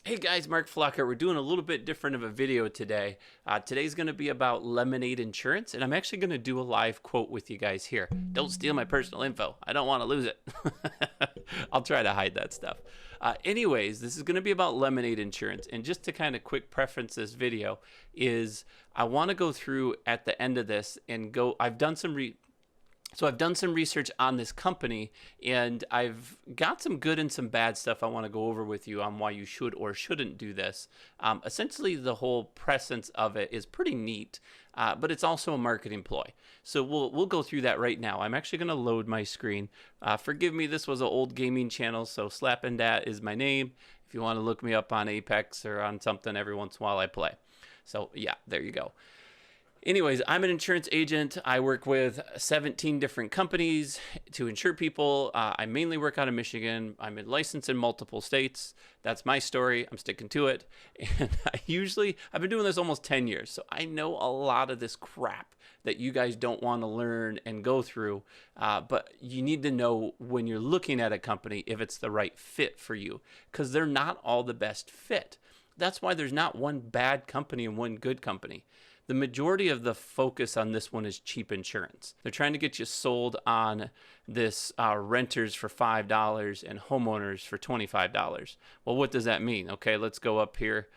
Hey guys, Mark Flocker. We're doing a little bit different of a video today. Today's going to be about Lemonade Insurance, and I'm actually going to do a live quote with you guys here. Don't steal my personal info. I don't want to lose it. I'll try to hide that stuff. Anyways, this is going to be about Lemonade Insurance, and just to kind of quick preference this video is I want to go through at the end of this and go. I've done some research on this company, and I've got some good and some bad stuff I want to go over with you on why you should or shouldn't do this. Essentially, the whole presence of it is pretty neat, but it's also a marketing ploy. So we'll go through that right now. I'm actually going to load my screen. Forgive me, this was an old gaming channel, so Slapindat is my name. If you want to look me up on Apex or on something, every once in a while I play. So yeah, there you go. Anyways, I'm an insurance agent. I work with 17 different companies to insure people. I mainly work out of Michigan. I'm licensed in multiple states. That's my story. I'm sticking to it. And I've been doing this almost 10 years. So I know a lot of this crap that you guys don't want to learn and go through. But you need to know when you're looking at a company if it's the right fit for you, because they're not all the best fit. That's why there's not one bad company and one good company. The majority of the focus on this one is cheap insurance. They're trying to get you sold on this renters for $5 and homeowners for $25. Well, what does that mean? Okay, let's go up here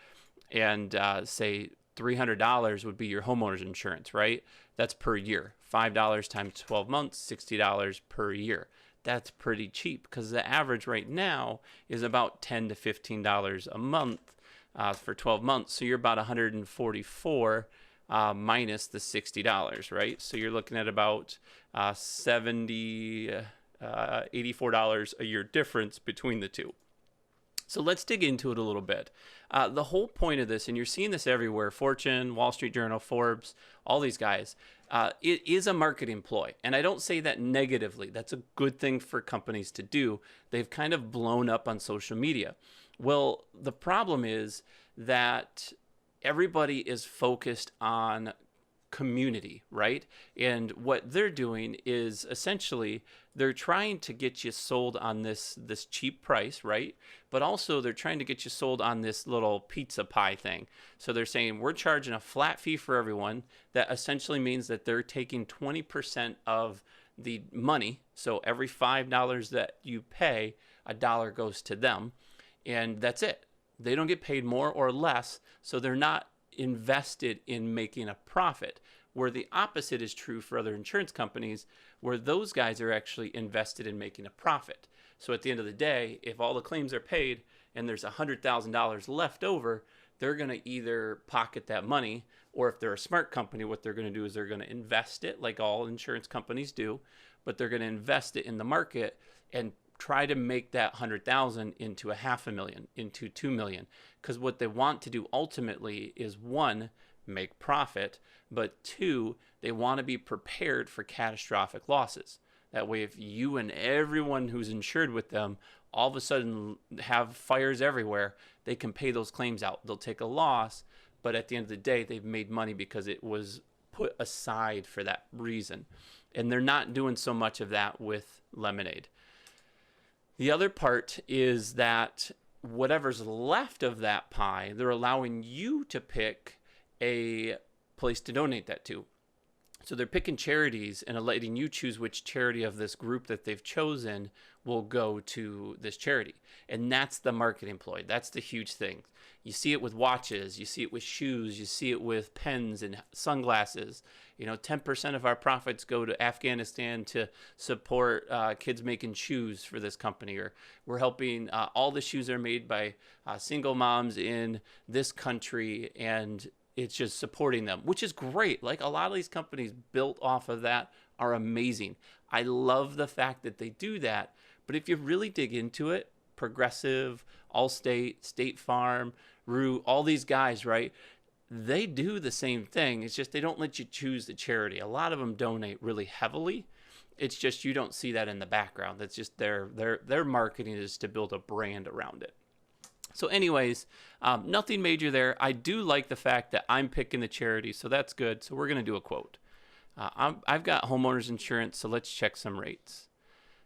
and say $300 would be your homeowners insurance, right? That's per year. $5 times 12 months, $60 per year. That's pretty cheap because the average right now is about $10 to $15 a month for 12 months. So you're about $144 minus the $60, right? So you're looking at about $84 a year difference between the two. So let's dig into it a little bit. The whole point of this, and you're seeing this everywhere, Fortune, Wall Street Journal, Forbes, all these guys, it is a marketing ploy. And I don't say that negatively. That's a good thing for companies to do. They've kind of blown up on social media. Well, the problem is that everybody is focused on community, right? And what they're doing is essentially they're trying to get you sold on this cheap price, right? But also they're trying to get you sold on this little pizza pie thing. So they're saying we're charging a flat fee for everyone. That essentially means that they're taking 20% of the money. So every $5 that you pay, $1 goes to them, and that's it. They don't get paid more or less, so they're not invested in making a profit, where the opposite is true for other insurance companies, where those guys are actually invested in making a profit. So at the end of the day, if all the claims are paid and there's $100,000 left over, they're going to either pocket that money, or if they're a smart company, what they're going to do is they're going to invest it like all insurance companies do, but they're going to invest it in the market and try to make that 100,000 into $500,000, into 2 million, because what they want to do ultimately is, one, make profit, but two, they want to be prepared for catastrophic losses. That way, if you and everyone who's insured with them all of a sudden have fires everywhere, they can pay those claims out. They'll take a loss, but at the end of the day, they've made money because it was put aside for that reason. And they're not doing so much of that with Lemonade. The other part is that whatever's left of that pie, they're allowing you to pick a place to donate that to. So they're picking charities and letting you choose which charity of this group that they've chosen will go to this charity. And that's the marketing ploy. That's the huge thing. You see it with watches, you see it with shoes, you see it with pens and sunglasses. 10% of our profits go to Afghanistan to support kids making shoes for this company. Or we're helping, all the shoes are made by single moms in this country, and it's just supporting them, which is great. Like, a lot of these companies built off of that are amazing. I love the fact that they do that. But if you really dig into it, Progressive, Allstate, State Farm, Root, all these guys, right? They do the same thing. It's just they don't let you choose the charity. A lot of them donate really heavily. It's just you don't see that in the background. That's just their marketing is to build a brand around it. So anyways, nothing major there. I do like the fact that I'm picking the charity, so that's good. So we're going to do a quote. I've got homeowners insurance, so let's check some rates.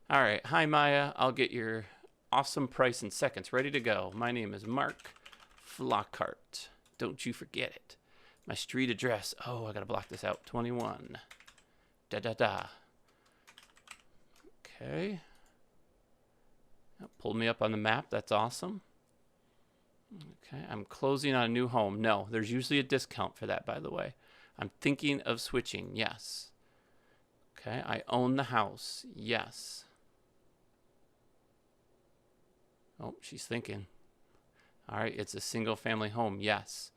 All right. Hi, Maya. I'll get your awesome price in seconds. Ready to go. My name is Mark Flockhart. Don't you forget it. My street address. Oh, I gotta block this out. 21. Da da da. Okay. That pulled me up on the map. That's awesome. Okay, I'm closing on a new home. No, there's usually a discount for that, by the way. I'm thinking of switching. Yes. Okay, I own the house. Yes. Oh, she's thinking. All right, it's a single family home. Yes.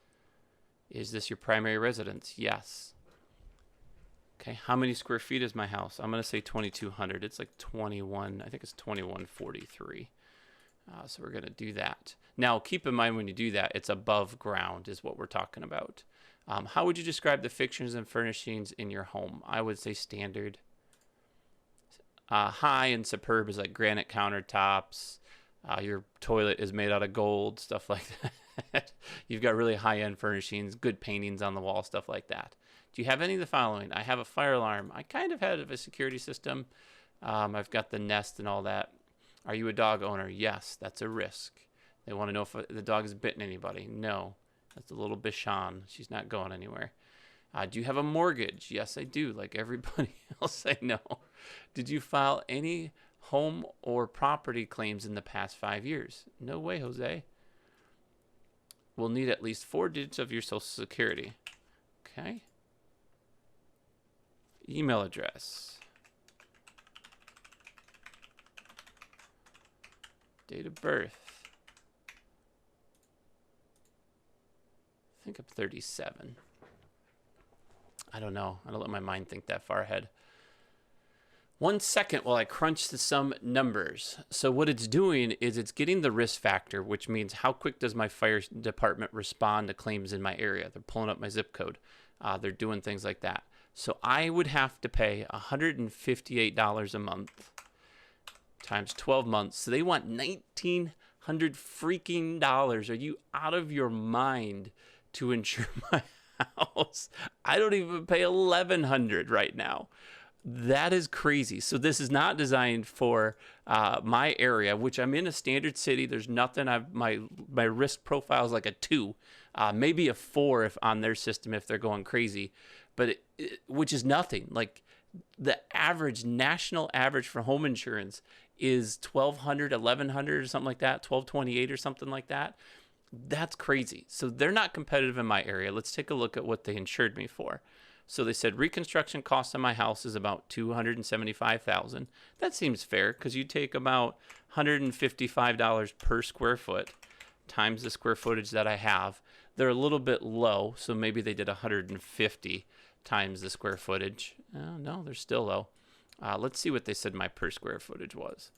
Is this your primary residence? Yes. Okay, how many square feet is my house? I'm going to say 2,200. It's like 21. I think it's 2143. So we're going to do that. Now, keep in mind when you do that, it's above ground is what we're talking about. How would you describe the fixtures and furnishings in your home? I would say standard. High and superb is like granite countertops. Your toilet is made out of gold, stuff like that. You've got really high-end furnishings, good paintings on the wall, stuff like that. Do you have any of the following? I have a fire alarm. I kind of have a security system. I've got the Nest and all that. Are you a dog owner? Yes, that's a risk. They want to know if the dog has bitten anybody. No, that's a little Bichon. She's not going anywhere. Do you have a mortgage? Yes, I do. Like everybody else I know. Did you file any home or property claims in the past 5 years? No way, Jose. We'll need at least 4 digits of your social security. Okay. Email address. Date of birth. I think I'm 37. I don't know. I don't let my mind think that far ahead. 1 second while I crunch some numbers. So what it's doing is it's getting the risk factor, which means how quick does my fire department respond to claims in my area. They're pulling up my zip code. They're doing things like that. So I would have to pay $158 a month times 12 months. So they want $1,900 freaking dollars. Are you out of your mind to insure my house? I don't even pay $1,100 right now. That is crazy. So this is not designed for my area, which I'm in a standard city. There's nothing. My risk profile is like a 2, maybe a 4 if on their system if they're going crazy, but which is nothing. Like the average national average for home insurance is $1,200, $1,100 or something like that, $1,228 or something like that. That's crazy. So they're not competitive in my area. Let's take a look at what they insured me for. So they said reconstruction cost on my house is about $275,000. That seems fair because you take about $155 per square foot times the square footage that I have. They're a little bit low, so maybe they did 150 times the square footage. No, they're still low. Let's see what they said my per square footage was.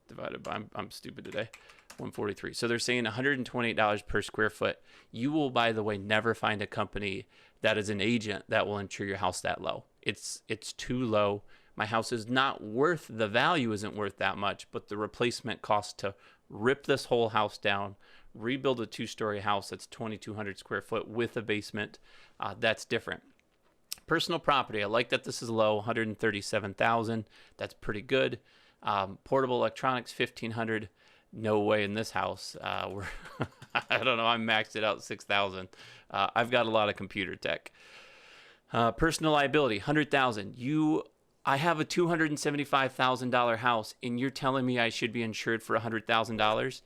Divided by, I'm stupid today, 143. So they're saying $128 per square foot. You will, by the way, never find a company that is an agent that will insure your house that low. It's too low. My house is not worth, the value isn't worth that much, but the replacement cost to rip this whole house down, rebuild a 2-story house that's 2,200 square foot with a basement, that's different. Personal property, I like that this is low, $137,000. That's pretty good. Portable electronics, $1,500. No way in this house. I don't know. I maxed it out $6,000. I've got a lot of computer tech. Personal liability, $100,000. I have a $275,000 house, and you're telling me I should be insured for $100,000.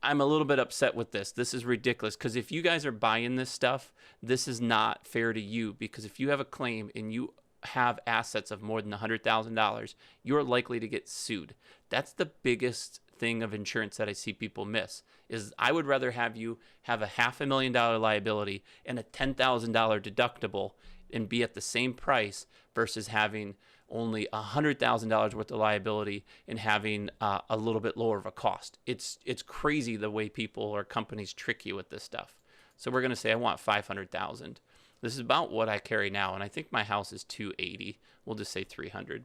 I'm a little bit upset with this. This is ridiculous because if you guys are buying this stuff, this is not fair to you because if you have a claim and you have assets of more than $100,000, you're likely to get sued. That's the biggest thing of insurance that I see people miss is I would rather have you have a $500,000 liability and a $10,000 deductible and be at the same price versus having only $100,000 worth of liability and having a little bit lower of a cost. It's crazy the way people or companies trick you with this stuff. So we're going to say I want $500,000. This is about what I carry now, and I think my house is $280. We'll just say $300.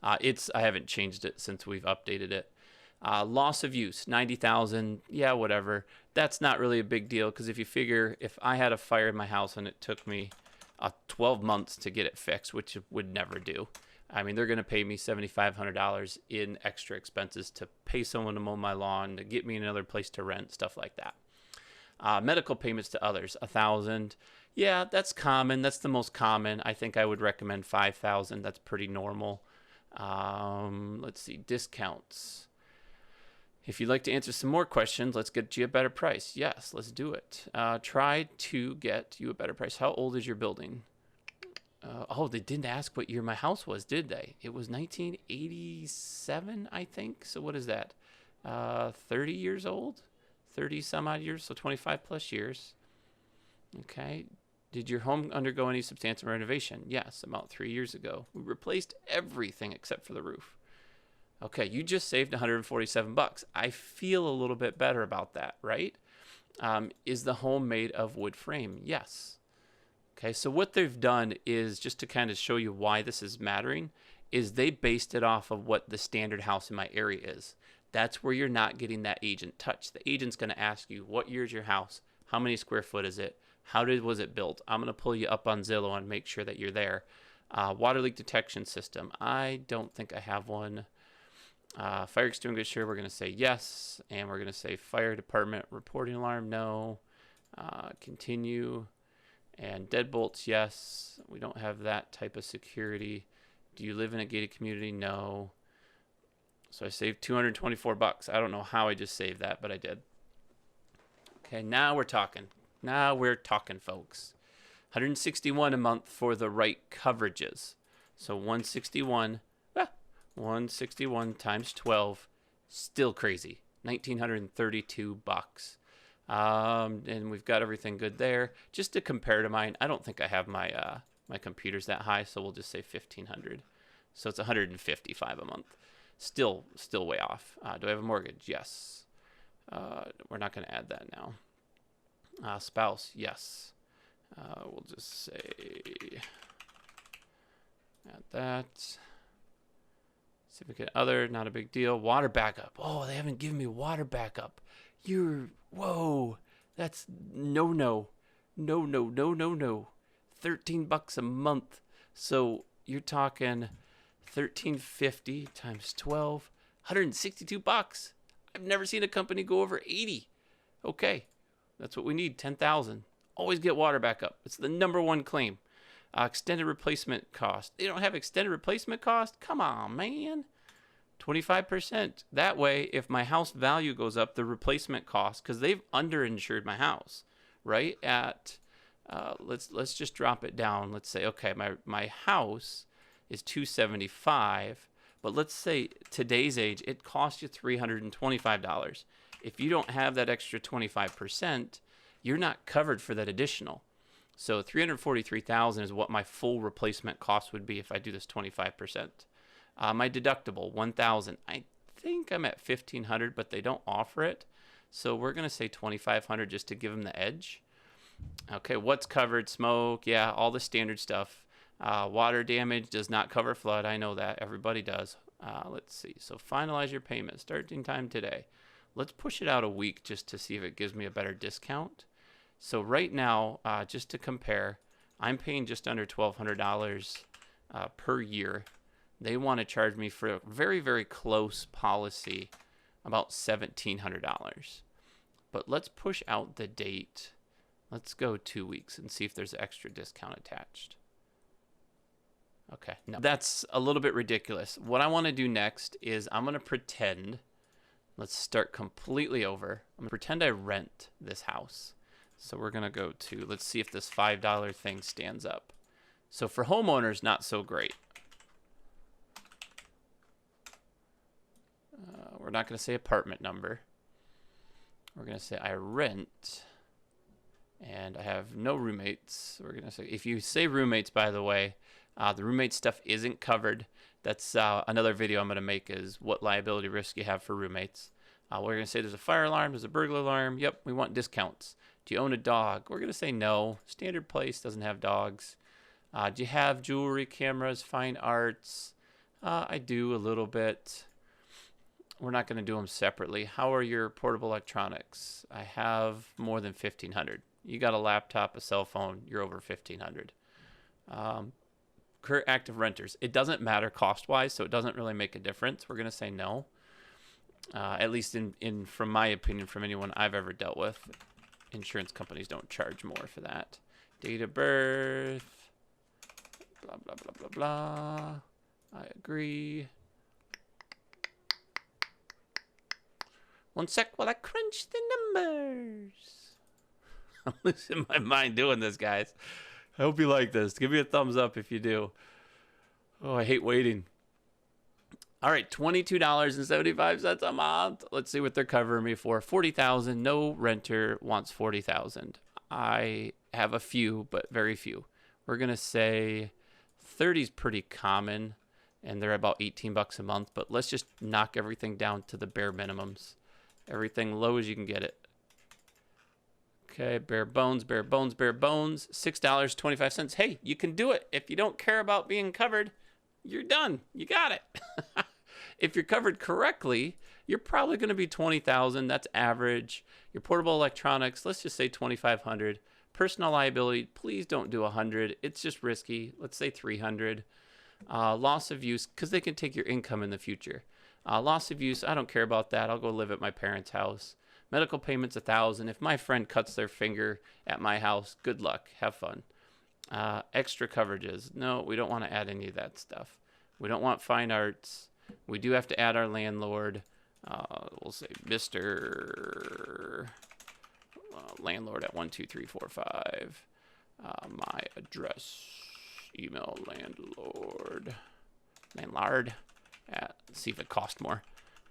I haven't changed it since we've updated it. Loss of use, $90,000. Yeah, whatever. That's not really a big deal because if you figure if I had a fire in my house and it took me 12 months to get it fixed, which it would never do, I mean, they're going to pay me $7,500 in extra expenses to pay someone to mow my lawn, to get me another place to rent, stuff like that. Medical payments to others, $1,000. Yeah, that's common. That's the most common. I think I would recommend $5,000. That's pretty normal. Let's see, discounts. If you'd like to answer some more questions, let's get you a better price. Yes, let's do it. Try to get you a better price. How old is your building? Oh, they didn't ask what year my house was, did they? It was 1987, I think. So what is that? 30 years old? 30 some odd years, so 25 plus years. Okay. Did your home undergo any substantial renovation? Yes, about 3 years ago. We replaced everything except for the roof. Okay, you just saved $147. I feel a little bit better about that, right? Is the home made of wood frame? Yes. Okay, so what they've done is, just to kind of show you why this is mattering, is they based it off of what the standard house in my area is. That's where you're not getting that agent touch. The agent's going to ask you, what year is your house? How many square foot is it? Was it built? I'm going to pull you up on Zillow and make sure that you're there. Water leak detection system. I don't think I have one. Fire extinguisher, we're going to say yes. And we're going to say fire department reporting alarm, no. Continue. And deadbolts, yes. We don't have that type of security. Do you live in a gated community? No. So I saved $224. I don't know how I just saved that, but I did. Okay, now we're talking. Now we're talking, folks. $161 a month for the right coverages. So 161 times 12, still crazy. $1,932. And we've got everything good there. Just to compare to mine, I don't think I have my my computer's that high, so we'll just say $1,500. So it's $155 a month. Still way off. Do I have a mortgage? Yes. We're not going to add that now. Spouse, yes. We'll just say add that. Significant other, not a big deal. Water backup. Oh, they haven't given me water backup. Whoa, that's no. $13 a month. So you're talking $1,350 times 12, $162. I've never seen a company go over 80. Okay, that's what we need, 10,000. Always get water backup. It's the number one claim. Extended replacement cost. They don't have extended replacement cost? Come on, man. 25%. That way, if my house value goes up, the replacement cost, because they've underinsured my house, right? At let's just drop it down. Let's say, okay, my house is $275, but let's say today's age, it costs you $325. If you don't have that extra 25%, you're not covered for that additional. So $343,000 is what my full replacement cost would be if I do this 25%. My deductible, $1,000. I think I'm at $1,500, but they don't offer it. So we're going to say $2,500 just to give them the edge. Okay, what's covered? Smoke, yeah, all the standard stuff. Water damage does not cover flood. I know that. Everybody does. Let's see. So finalize your payment. Starting time today. Let's push it out a week just to see if it gives me a better discount. So right now, just to compare, I'm paying just under $1,200 per year. They want to charge me for a very, very close policy about $1,700. But let's push out the date. Let's go 2 weeks and see if there's an extra discount attached. Okay, no, that's a little bit ridiculous. What I want to do next is I'm going to pretend, let's start completely over. I'm going to pretend I rent this house. So we're going to go to, let's see if this $5 thing stands up. So for homeowners, not so great. We're not going to say apartment number. We're going to say I rent and I have no roommates. We're going to say, if you say roommates, by the way, the roommate stuff isn't covered. That's another video I'm going to make, is what liability risk you have for roommates. We're going to say there's a fire alarm, there's a burglar alarm. Yep, we want discounts. Do you own a dog? We're going to say no. Standard place doesn't have dogs. Do you have jewelry, cameras, fine arts? I do a little bit. We're not going to do them separately. How are your portable electronics? I have more than 1,500. You got a laptop, a cell phone, you're over 1,500. current active renters. It doesn't matter cost-wise, so it doesn't really make a difference. We're going to say no. At least in from my opinion, from anyone I've ever dealt with, insurance companies don't charge more for that. Date of birth, blah, blah, blah, blah, blah. I agree. One sec while I crunch the numbers. I'm losing my mind doing this, guys. I hope you like this. Give me a thumbs up if you do. Oh, I hate waiting. All right, $22.75 a month. Let's see what they're covering me for. $40,000. No renter wants $40,000. I have a few, but very few. We're gonna say 30 is pretty common, and they're about $18 a month. But let's just knock everything down to the bare minimums. Everything low as you can get it. Okay, bare bones, bare bones, bare bones. $6.25. Hey, you can do it. If you don't care about being covered, you're done. You got it. If you're covered correctly, you're probably going to be $20,000. That's average. Your portable electronics, let's just say $2,500. Personal liability, please don't do $100. It's just risky. Let's say $300. Loss of use, because they can take your income in the future. Loss of use, I don't care about that. I'll go live at my parents' house. Medical payments, $1,000. If my friend cuts their finger at my house, good luck. Have fun. Extra coverages. No, we don't want to add any of that stuff. We don't want fine arts. We do have to add our landlord. We'll say Mr. Landlord at 12345. My address. Email landlord at, see if it costs more.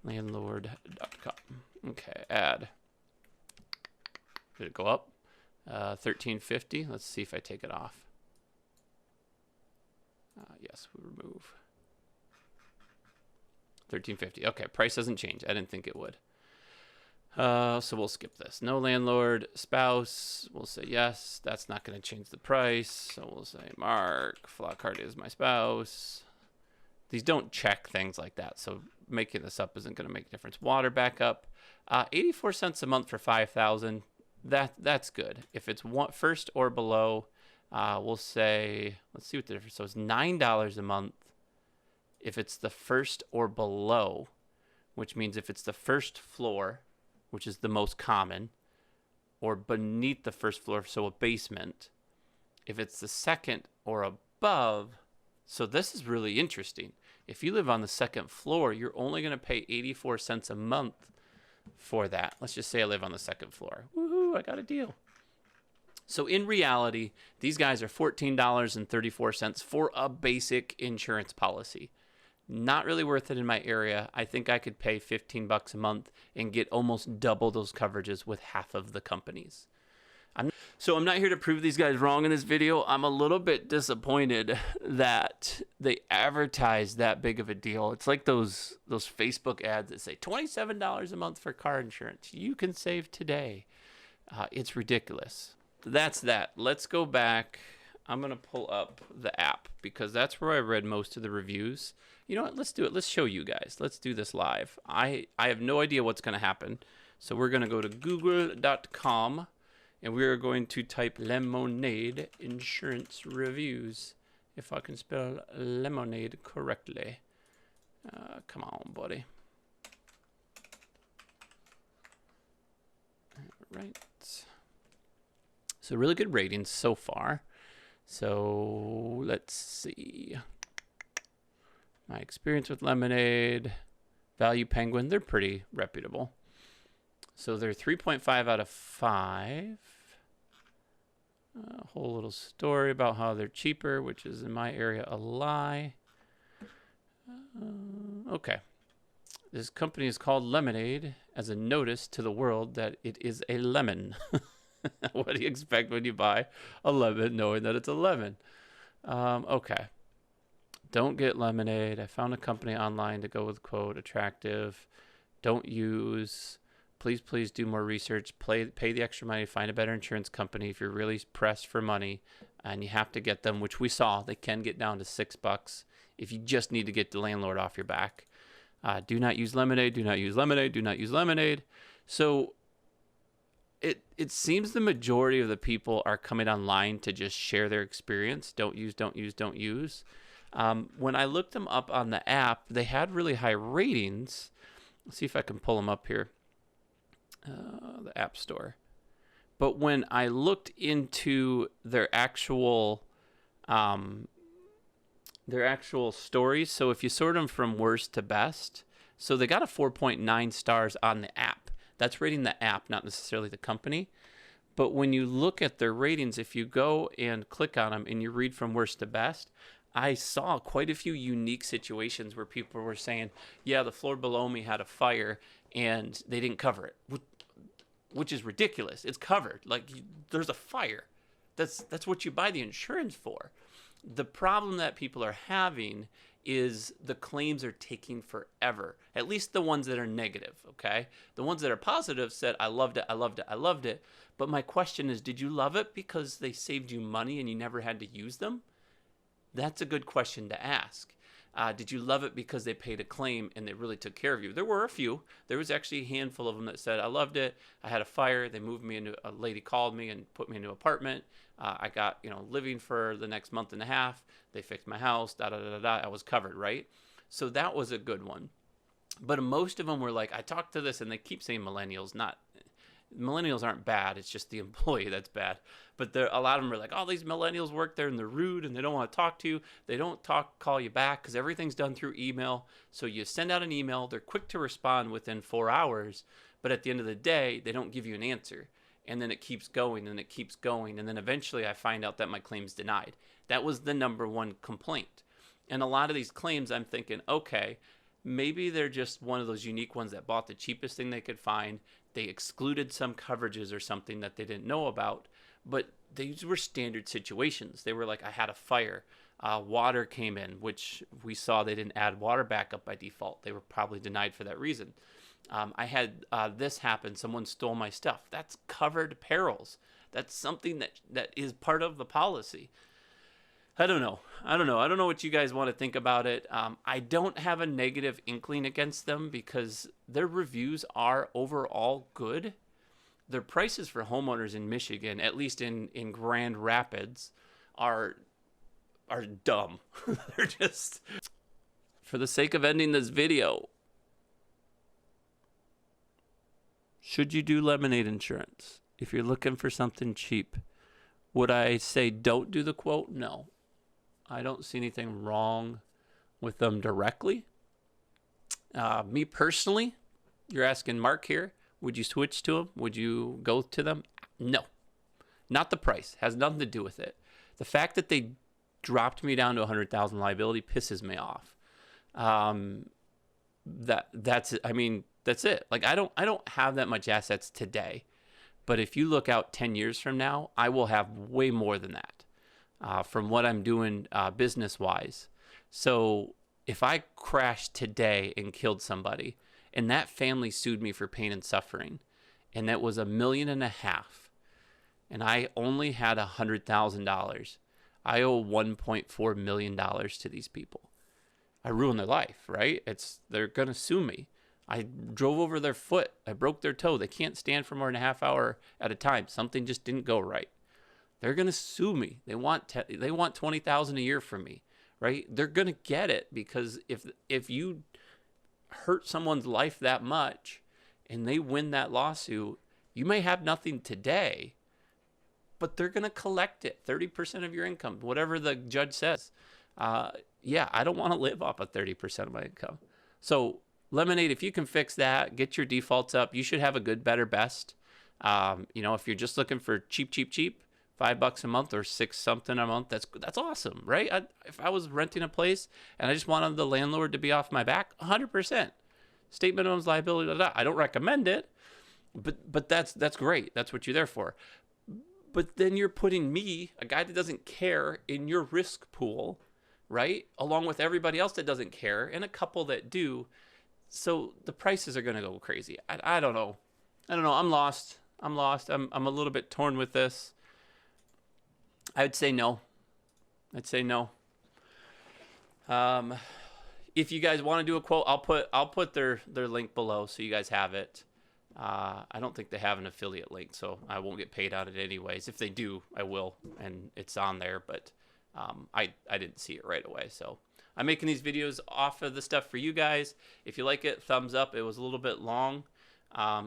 Landlord.com. Okay, add. Did it go up? $13.50. Let's see if I take it off. Yes, we remove. $13.50. Okay, price doesn't change. I didn't think it would. So we'll skip this. No landlord, spouse. We'll say yes. That's not going to change the price. So we'll say Mark Flockhart is my spouse. These don't check things like that. So making this up isn't going to make a difference. Water backup. 84 cents a month for $5,000. That's good. If it's first or below, we'll say, let's see what the difference. So it's $9 a month if it's the first or below, which means if it's the first floor, which is the most common, or beneath the first floor, so a basement. If it's the second or above, so this is really interesting. If you live on the second floor, you're only going to pay 84 cents a month for that. Let's just say I live on the second floor. Woohoo, I got a deal. So in reality, these guys are $14.34 for a basic insurance policy. Not really worth it in my area. I think I could pay $15 a month and get almost double those coverages with half of the companies. So I'm not here to prove these guys wrong in this video. I'm a little bit disappointed that they advertised that big of a deal. It's like those Facebook ads that say $27 a month for car insurance. You can save today. It's ridiculous. That's that. Let's go back. I'm going to pull up the app because that's where I read most of the reviews. You know what? Let's do it. Let's show you guys. Let's do this live. I have no idea what's going to happen. So we're going to go to google.com and we are going to type Lemonade insurance reviews. If I can spell lemonade correctly. Come on, buddy. All right. So really good ratings so far. So let's see. My experience with Lemonade, Value Penguin, they're pretty reputable. So they're 3.5 out of 5. A whole little story about how they're cheaper, which is in my area a lie. Okay. This company is called Lemonade as a notice to the world that it is a lemon. What do you expect when you buy a lemon knowing that it's a lemon? Okay. Don't get Lemonade. I found a company online to go with quote attractive. Don't use. Please do more research. Pay the extra money. Find a better insurance company if you're really pressed for money. And you have to get them, which we saw. They can get down to $6 if you just need to get the landlord off your back. Do not use Lemonade. Do not use Lemonade. Do not use Lemonade. So it seems the majority of the people are coming online to just share their experience. Don't use, don't use, don't use. When I looked them up on the app, they had really high ratings. Let's see if I can pull them up here. The App Store. But when I looked into their actual stories, so if you sort them from worst to best, so they got a 4.9 stars on the app. That's rating the app, not necessarily the company. But when you look at their ratings, if you go and click on them and you read from worst to best, I saw quite a few unique situations where people were saying, yeah, the floor below me had a fire and they didn't cover it, which is ridiculous. It's covered. Like, there's a fire. That's what you buy the insurance for. The problem that people are having is the claims are taking forever. At least the ones that are negative, okay? The ones that are positive said, I loved it, I loved it, I loved it. But my question is, did you love it because they saved you money and you never had to use them? That's a good question to ask. Did you love it because they paid a claim and they really took care of you? There were a few. There was actually a handful of them that said, I loved it. I had a fire. They moved me into, a lady called me and put me into an apartment. I got, living for the next month and a half. They fixed my house, I was covered, right? So that was a good one. But most of them were like, I talked to this, and they keep saying millennials, millennials aren't bad. It's just the employee that's bad. But a lot of them are like, oh, these millennials work there and they're rude and they don't want to talk to you. They don't call you back because everything's done through email. So you send out an email. They're quick to respond within 4 hours. But at the end of the day, they don't give you an answer. And then it keeps going and it keeps going. And then eventually I find out that my claim's denied. That was the number one complaint. And a lot of these claims, I'm thinking, okay, maybe they're just one of those unique ones that bought the cheapest thing they could find. They excluded some coverages or something that they didn't know about, but these were standard situations. They were like, I had a fire, water came in, which we saw they didn't add water backup by default. They were probably denied for that reason. I had this happen. Someone stole my stuff. That's covered perils. That's something that is part of the policy. I don't know. I don't know what you guys want to think about it. I don't have a negative inkling against them because their reviews are overall good. Their prices for homeowners in Michigan, at least in Grand Rapids, are dumb. They're just... For the sake of ending this video, should you do Lemonade insurance? If you're looking for something cheap, would I say don't do the quote? No. I don't see anything wrong with them directly. Me personally, you're asking Mark here, would you switch to them? Would you go to them? No. Not the price. Has nothing to do with it. The fact that they dropped me down to 100,000 liability pisses me off. That's it. I mean, that's it. Like, I don't have that much assets today. But if you look out 10 years from now, I will have way more than that. From what I'm doing business-wise. So if I crashed today and killed somebody, and that family sued me for pain and suffering, and that was $1.5 million, and I only had $100,000, I owe $1.4 million to these people. I ruined their life, right? They're going to sue me. I drove over their foot. I broke their toe. They can't stand for more than a half hour at a time. Something just didn't go right. They're going to sue me. They want $20,000 a year from me, right? They're going to get it because if you hurt someone's life that much and they win that lawsuit, you may have nothing today, but they're going to collect it, 30% of your income, whatever the judge says. Yeah, I don't want to live off of 30% of my income. So Lemonade, if you can fix that, get your defaults up, you should have a good, better, best. If you're just looking for cheap, $5 a month or $6 something a month, that's awesome, right? If I was renting a place and I just wanted the landlord to be off my back, 100%. State minimums, liability, blah, blah. I don't recommend it, but that's great. That's what you're there for. But then you're putting me, a guy that doesn't care, in your risk pool, right? Along with everybody else that doesn't care and a couple that do. So the prices are going to go crazy. I don't know. I'm lost. I'm a little bit torn with this. I would say no. If you guys want to do a quote, I'll put their link below so you guys have it. I don't think they have an affiliate link, so I won't get paid on it anyways. If they do, I will, and it's on there, but I didn't see it right away. So I'm making these videos off of the stuff for you guys. If you like it, thumbs up. It was a little bit long.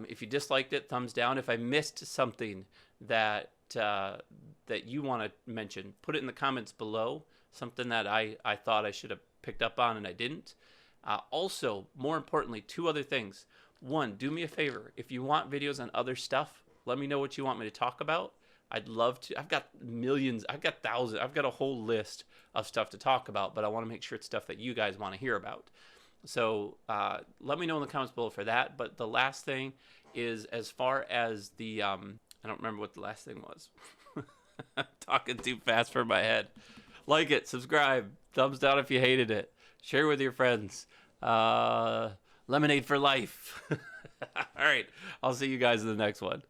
If you disliked it, thumbs down. If I missed something that you want to mention, put it in the comments below. Something that I thought I should have picked up on and I didn't. Also, more importantly, 2 other things. One, do me a favor. If you want videos on other stuff, let me know what you want me to talk about. I'd love to. I've got millions. I've got thousands. I've got a whole list of stuff to talk about, but I want to make sure it's stuff that you guys want to hear about. So let me know in the comments below for that. But the last thing is, as far as the, I don't remember what the last thing was. I'm talking too fast for my head. Like it, subscribe, thumbs down if you hated it. Share with your friends. Lemonade for life. All right. I'll see you guys in the next one.